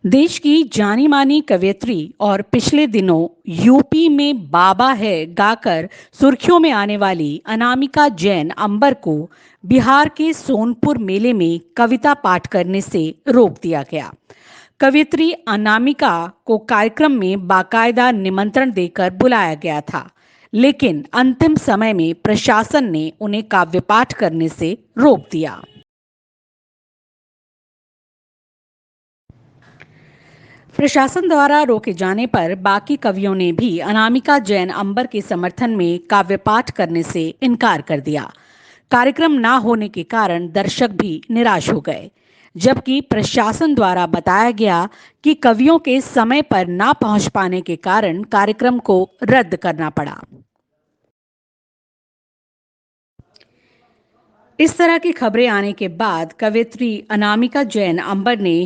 देश की जानी मानी कवयित्री और पिछले दिनों यूपी में बाबा है गाकर सुर्खियों में आने वाली अनामिका जैन अंबर को बिहार के सोनपुर मेले में कविता पाठ करने से रोक दिया गया। कवयित्री अनामिका को कार्यक्रम में बाकायदा निमंत्रण देकर बुलाया गया था, लेकिन अंतिम समय में प्रशासन ने उन्हें काव्य पाठ करने से रोक दिया। प्रशासन द्वारा रोके जाने पर बाकी कवियों ने भी अनामिका जैन अंबर के समर्थन में काव्य पाठ करने से इनकार कर दिया। कार्यक्रम ना होने के कारण दर्शक भी निराश हो गए, जबकि प्रशासन द्वारा बताया गया कि कवियों के समय पर ना पहुंच पाने के कारण कार्यक्रम को रद्द करना पड़ा। इस तरह की खबरें आने के बाद कवयित्री अनामिका जैन अंबर ने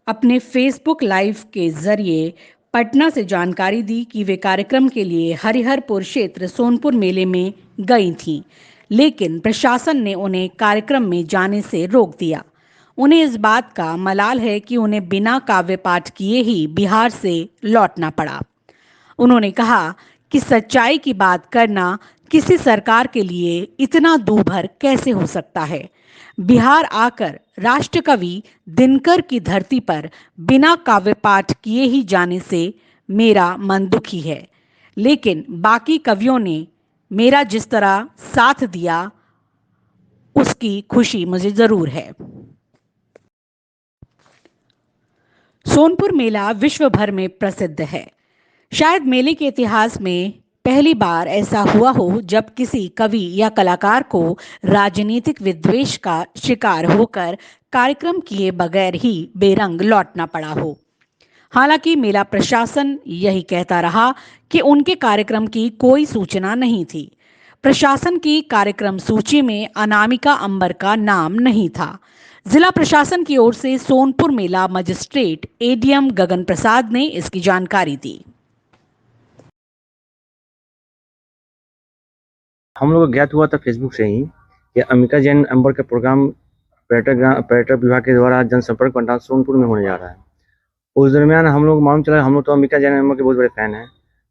अपने फेसबुक लाइव के जरिए पटना से जानकारी दी कि वे कार्यक्रम के लिए हरिहरपुर क्षेत्र सोनपुर मेले में गई थीं, लेकिन प्रशासन ने उन्हें कार्यक्रम में जाने से रोक दिया। उन्हें इस बात का मलाल है कि उन्हें बिना काव्य पाठ किए ही बिहार से लौटना पड़ा। उन्होंने कहा कि सच्चाई की बात करना किसी सरकार के लिए इतना दूभर कैसे हो सकता है। बिहार आकर राष्ट्रकवि दिनकर की धरती पर बिना काव्य पाठ किए ही जाने से मेरा मन दुखी है, लेकिन बाकी कवियों ने मेरा जिस तरह साथ दिया उसकी खुशी मुझे जरूर है। सोनपुर मेला विश्व भर में प्रसिद्ध है। शायद मेले के इतिहास में पहली बार ऐसा हुआ हो जब किसी कवि या कलाकार को राजनीतिक विद्वेष का शिकार होकर कार्यक्रम किए बगैर ही बेरंग लौटना पड़ा हो। हालांकि मेला प्रशासन यही कहता रहा कि उनके कार्यक्रम की कोई सूचना नहीं थी। प्रशासन की कार्यक्रम सूची में अनामिका अंबर का नाम नहीं था। जिला प्रशासन की ओर से सोनपुर मेला मजिस्ट्रेट एडीएम गगन प्रसाद ने इसकी जानकारी दी। हम लोग को ज्ञात हुआ था फेसबुक से ही कि अनामिका जैन अंबर का प्रोग्राम पर्यटक विभाग के द्वारा जनसंपर्क पंडाल सोनपुर में होने जा रहा है। उस दरमियान हम लोग मालूम चला, हम लोग तो अनामिका जैन अंबर के बहुत बड़े फैन हैं,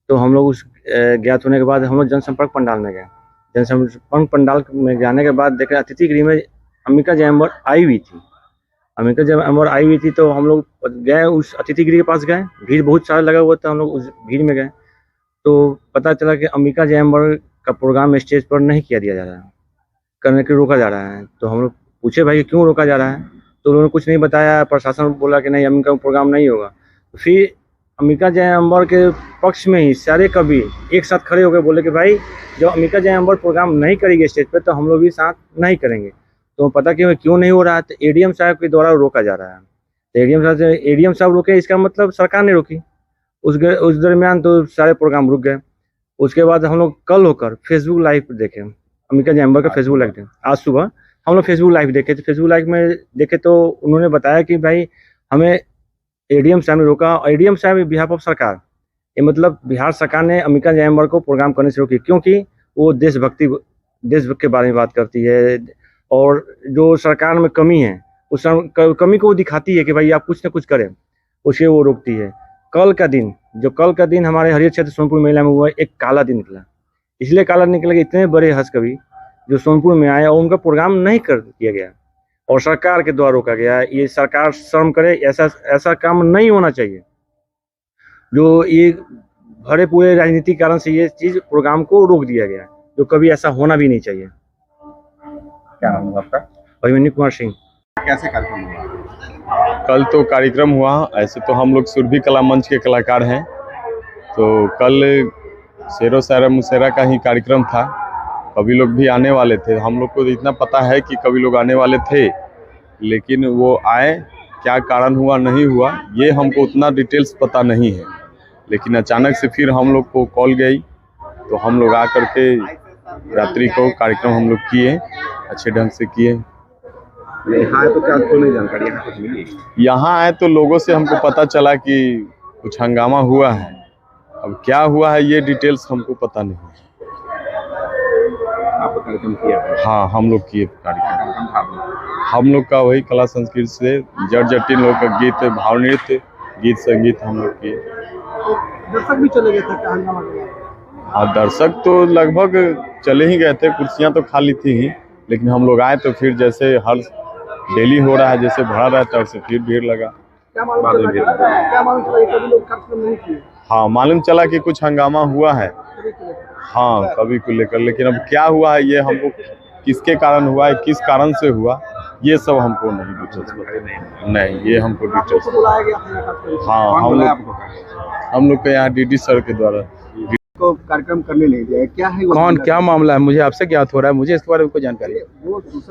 तो हम लोग उस ज्ञात होने के बाद हम लोग जनसंपर्क पंडाल में गए। जनसंपर्क पंडाल में जाने के बाद देखे अतिथि गृह में अनामिका जैन अंबर आई हुई थी। अनामिका जैन अंबर आई हुई थी तो हम लोग गए, उस अतिथि गृह के पास गए। भीड़ बहुत सारा लगा हुआ था, हम लोग उस भीड़ में गए तो पता चला कि अनामिका जैन अंबर का प्रोग्राम स्टेज पर नहीं किया दिया जा रहा है, करने के रोका जा रहा है। तो हम लोग पूछे भाई क्यों रोका जा रहा है, तो उन्होंने कुछ नहीं बताया। प्रशासन बोला कि नहीं अनामिका प्रोग्राम नहीं होगा। तो फिर अनामिका जैन अंबर के पक्ष में ही सारे कवि एक साथ खड़े हो गए, बोले कि भाई जब अनामिका जैन अंबर प्रोग्राम नहीं करेगी स्टेज पर तो हम लोग भी साथ नहीं करेंगे। तो पता क्यों नहीं हो रहा है, तो एडीएम साहब के द्वारा रोका जा रहा है। तो एडीएम साहब रोके, इसका मतलब सरकार ने रोकी। उस दरमियान तो सारे प्रोग्राम रुक गए। उसके बाद हम लोग कल होकर फेसबुक लाइव देखे, अनामिका जैन अंबर का फेसबुक लाइव देखे। आज सुबह हम लोग फेसबुक लाइव देखे, तो फेसबुक लाइव में देखे तो उन्होंने बताया कि भाई हमें एडीएम साहब ने रोका। एडीएम साहब बिहाफ ऑफ सरकार, ये मतलब बिहार सरकार ने अनामिका जैन अंबर को प्रोग्राम करने से रोकी, क्योंकि वो देश के बारे में बात करती है और जो सरकार में कमी है उस कमी को वो दिखाती है कि भाई आप कुछ ना कुछ करें, उसे वो रोकती है। कल का दिन हमारे हरिहर क्षेत्र सोनपुर मेला में हुआ, एक काला दिन निकला। इसलिए काला निकला कि इतने बड़े हंस कवि जो सोनपुर में आए और उनका प्रोग्राम नहीं कर दिया गया और सरकार के द्वारा रोका गया। ये सरकार शर्म करे, ऐसा काम नहीं होना चाहिए। जो ये भरे पूरे राजनीतिक कारण से ये चीज प्रोग्राम को रोक दिया गया, जो कभी ऐसा होना भी नहीं चाहिए। क्या नाम है आपका? अभिमन्यु कुमार सिंह। कैसे कार्यक्रम हुआ? कल तो कार्यक्रम हुआ, ऐसे तो हम लोग सुरभि कला मंच के कलाकार हैं, तो कल शेरो शायरा मुशैरा का ही कार्यक्रम था। कवि लोग भी आने वाले थे। हम लोग को इतना पता है कि कवि लोग आने वाले थे, लेकिन वो आए, क्या कारण हुआ नहीं हुआ ये हमको उतना डिटेल्स पता नहीं है। लेकिन अचानक से फिर हम लोग को कॉल गई तो हम लोग आ करके रात्रि को कार्यक्रम हम लोग किए, अच्छे ढंग से किए। यहाँ तो क्या आपको नहीं जानकारी यहाँ कुछ मिली? यहाँ आए तो लोगों से हमको पता चला कि कुछ हंगामा हुआ है। अब क्या हुआ है ये डिटेल्स हमको पता नहीं। आप कार्यक्रम किया? हाँ, हम लोग किए कार्यक्रम। कार्यक्रम था हम लोग का वही कला संस्कृति से जट जटिन लोग का गीत, भाव नृत्य गीत संगीत हम लोग किए। दर्शक भी चले गए थे क्या हंगामा के? हाँ, दर्शक तो लगभग चले ही गए थे, कुर्सियां तो खाली थी ही, लेकिन हम लोग आए तो फिर जैसे हर डेली हो रहा है जैसे भरा रहता है, उससे फिर भीड़ लगा। क्या मालूम चला कि कभी लोग कार्यक्रम नहीं किए? हाँ, मालूम चला कि कुछ हंगामा हुआ है। हाँ, कवि को लेकर, लेकिन अब क्या हुआ है ये हमको, किसके कारण हुआ है, किस कारण से हुआ, ये सब हमको नहीं डिटेल्स नहीं, ये हमको डिटेल्स। बुलाया गया था कार्यक्रम? हाँ, हम लोग के यहाँ डीडी सर के द्वारा को कार्यक्रम करने नहीं दिया, क्या है वो? कौन, क्या मामला है? मुझे आपसे ज्ञात हो रहा है, मुझे इसके बारे में कोई जानकारी है?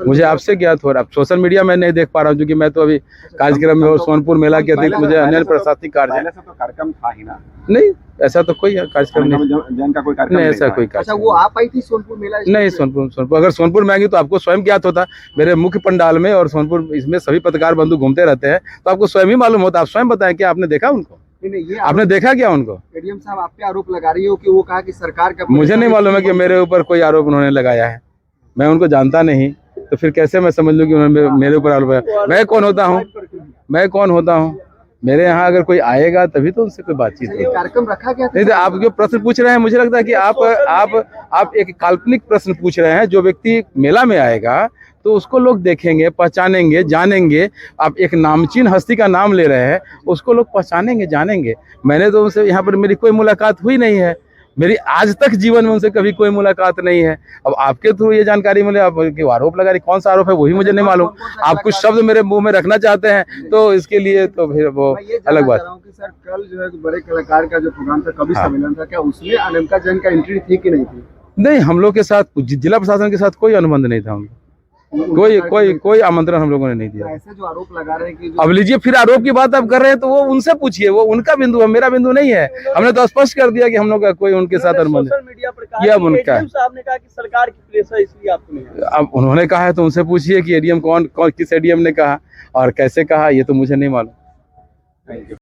मुझे आपसे ज्ञात हो रहा है। सोशल मीडिया में नहीं देख पा रहा हूँ क्योंकि मैं तो अभी कार्यक्रम में और सोनपुर मेला के अतिरिक्त मुझे अन्य प्रशासनिक कार्य है। तो कार्यक्रम था ही ना? नहीं, ऐसा तो कोई कार्यक्रम नहीं, जैन का कोई कार्यक्रम नहीं ऐसा कोई अच्छा, कार्यक्रम वो आप आई थी सोनपुर मेला? नहीं। सोनपुर अगर सोनपुर में आएंगी तो आपको स्वयं ज्ञात होता। मेरे मुख्य पंडाल में और सोनपुर इसमें सभी पत्रकार बंधु घूमते रहते हैं, तो आपको स्वयं ही मालूम होता। आप स्वयं बताएं, क्या आपने देखा उनको? नहीं, ये आपने देखा क्या उनको? एडीएम साहब आप पे आरोप लगा रही हो कि वो कहा कि सरकार का, मुझे नहीं मालूम है कि मेरे ऊपर कोई आरोप उन्होंने लगाया है, मैं उनको जानता नहीं, तो फिर कैसे मैं समझ लूं कि उन्होंने मेरे ऊपर आरोप लगाया? मैं कौन होता हूं? मेरे यहाँ अगर कोई आएगा तभी तो उनसे कोई बातचीत होगी। कार्यक्रम रखा गया था? नहीं तो आप जो प्रश्न पूछ रहे हैं, मुझे लगता है कि आप एक काल्पनिक प्रश्न पूछ रहे हैं। जो व्यक्ति मेला में आएगा तो उसको लोग देखेंगे, पहचानेंगे, जानेंगे। आप एक नामचीन हस्ती का नाम ले रहे हैं, उसको लोग पहचानेंगे, जानेंगे। मैंने तो उनसे यहाँ पर मेरी कोई मुलाकात हुई नहीं है, मेरी आज तक जीवन में उनसे कभी कोई मुलाकात नहीं है। अब आपके थ्रू ये जानकारी मिले, आप आरोप लगा रही, कौन सा आरोप है वही मुझे नहीं मालूम। आप कुछ शब्द मेरे मुंह में रखना चाहते हैं तो इसके लिए तो फिर वो अलग बात। सर कल जो है बड़े कलाकार का जो प्रोग्राम था, कवि सम्मेलन था, क्या उसमें अनामिका जैन का एंट्री थी कि नहीं थी? नहीं, हम लोग के साथ, जिला प्रशासन के साथ कोई अनुबंध नहीं था उनका, कोई आमंत्रण हम लोगों ने नहीं दिया। ऐसे जो आरोप लगा रहे हैं कि अब लीजिए, फिर आरोप की बात आप कर रहे हैं तो वो उनसे पूछिए, वो उनका बिंदु है, मेरा बिंदु नहीं है। हमने तो स्पष्ट कर दिया कि हम लोग का कोई उनके साथ अनुबंध सोशल मीडिया पर कहा, ये अब उनका है। साहब ने कहा कि सरकार की प्रेशर इसलिए आपको नहीं। अब उन्होंने कहा है तो उनसे पूछिए कि एडीएम कौन किस एडीएम ने कहा और कैसे कहा, ये तो मुझे नहीं मालूम।